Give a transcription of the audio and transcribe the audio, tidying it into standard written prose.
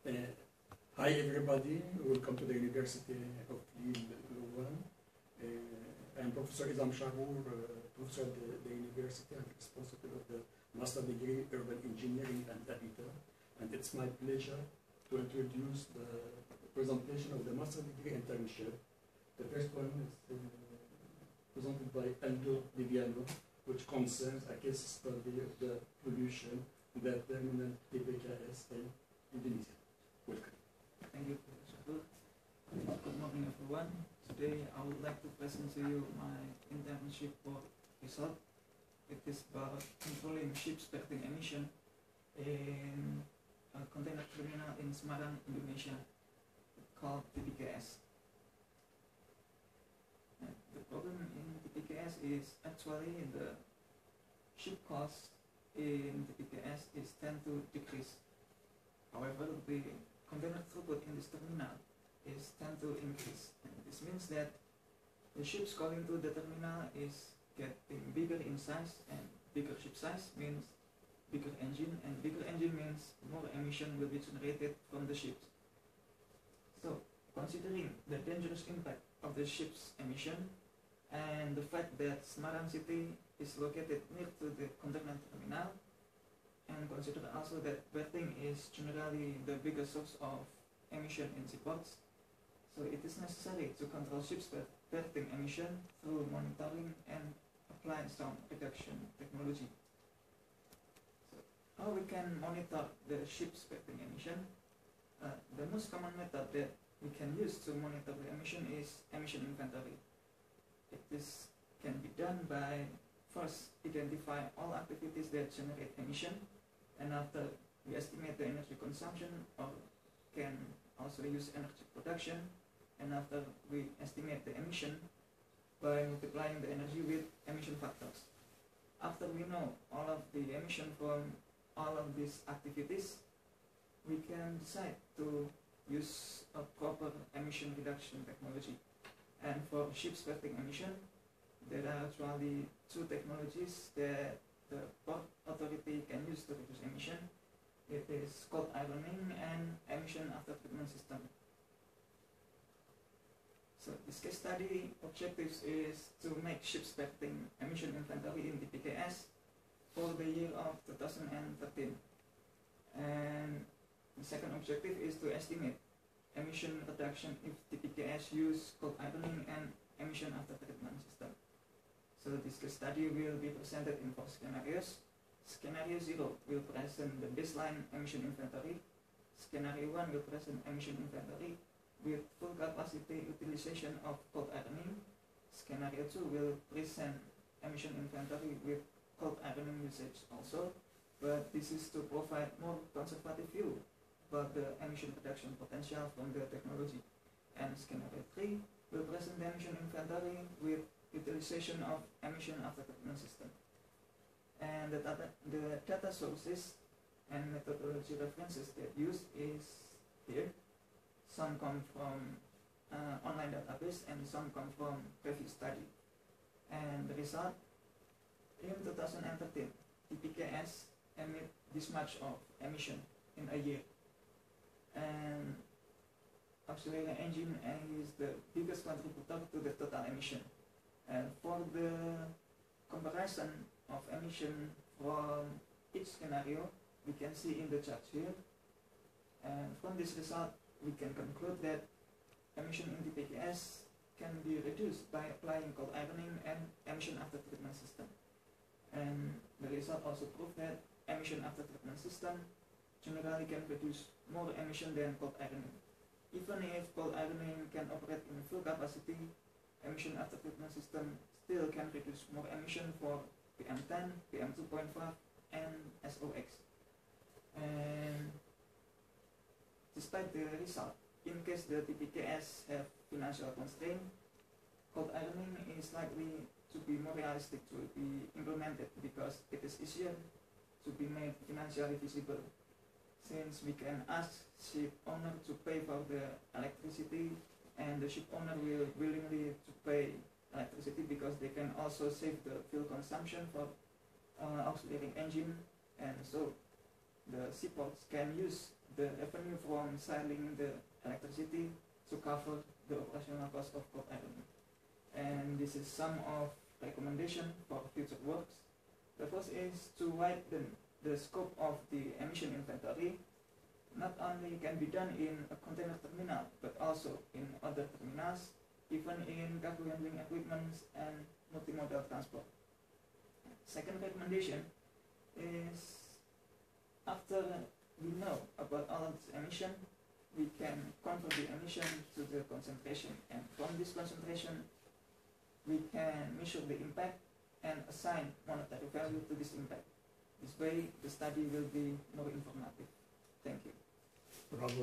Uh, Hi everybody, welcome to the University of Lille-Louvain. I'm Professor Izam Shahour, professor at the university and responsible of the master degree Urban Engineering and Habitat. And it's my pleasure to introduce the presentation of the master degree internship. The first one is presented by Aldo Viviano, which concerns a case study of the pollution in the terminal TPKS in Indonesia. Welcome. Thank you, Professor Shahour. Good morning, everyone. Today, I would like to present to you my internship work result. It is about controlling ships berthing emission in a container terminal in Semarang, Indonesia, called TPKS. The problem in TPKS is actually the ship cost in TPKS is tend to decrease. However, the container throughput in this terminal is tend to increase. And this means that the ships going to the terminal is getting bigger in size, and bigger ship size means bigger engine, and bigger engine means more emission will be generated from the ships. So, considering the dangerous impact of the ship's emission and the fact that Semarang city is located near to the container terminal, and consider also that berthing is generally the biggest source of emission in seaports, so it is necessary to control ships' berthing emission through monitoring and applying storm reduction technology. So, how we can monitor the ship's berthing emission? The most common method that we can use to monitor the emission is emission inventory. Can be done by first identify all activities that generate emission, and after we estimate the energy consumption, or can also use energy production, and after we estimate the emission by multiplying the energy with emission factors. After we know all of the emission from all of these activities, we can decide to use a proper emission reduction technology. And for ships berthing emission, there are actually two technologies that the Port Authority can use to reduce emission. It is cold ironing and emission after treatment system. So this case study objectives is to make ships berthing emission inventory in TPKS for the year of 2013. And the second objective is to estimate emission reduction if TPKS use cold ironing and emission after treatment system. So this case study will be presented in 4 scenarios. Scenario 0 will present the baseline emission inventory. Scenario 1 will present emission inventory with full capacity utilization of cold ironing. Scenario 2 will present emission inventory with cold ironing usage also, but this is to provide more conservative view about the emission reduction potential from the technology. And scenario 3 will present the emission inventory with utilization of emission after treatment system. And the data sources and methodology references that used is here. Some come from online database and some come from previous study. And the result, in 2013, TPKS emit this much of emission in a year. And auxiliary engine is the biggest contributor to the total emission. And for the comparison of emission from each scenario, we can see in the chart here. And from this result, we can conclude that emission in TPKS can be reduced by applying cold ironing and emission after treatment system. And the result also proved that emission after treatment system generally can produce more emission than cold ironing. Even if cold ironing can operate in full capacity, emission after treatment system still can reduce more emission for PM10, PM2.5, and SOx. And despite the result, in case the TPKS have financial constraint, cold ironing is likely to be more realistic to be implemented because it is easier to be made financially visible, since we can ask ship owner to pay for the electricity, and the ship owner will willingly to pay electricity because they can also save the fuel consumption for auxiliary engine, and so the seaports can use the revenue from selling the electricity to cover the operational cost of Port Iron. And this is some of recommendation for future works. The first is to widen the scope of the emission inventory. Not only can be done in a container terminal, but also in other terminals, even in cargo handling equipment and multimodal transport. Second recommendation is, after we know about all of this emission, we can convert the emission to the concentration, and from this concentration we can measure the impact and assign monetary value to this impact. This way the study will be more informative. Thank you. Bravo.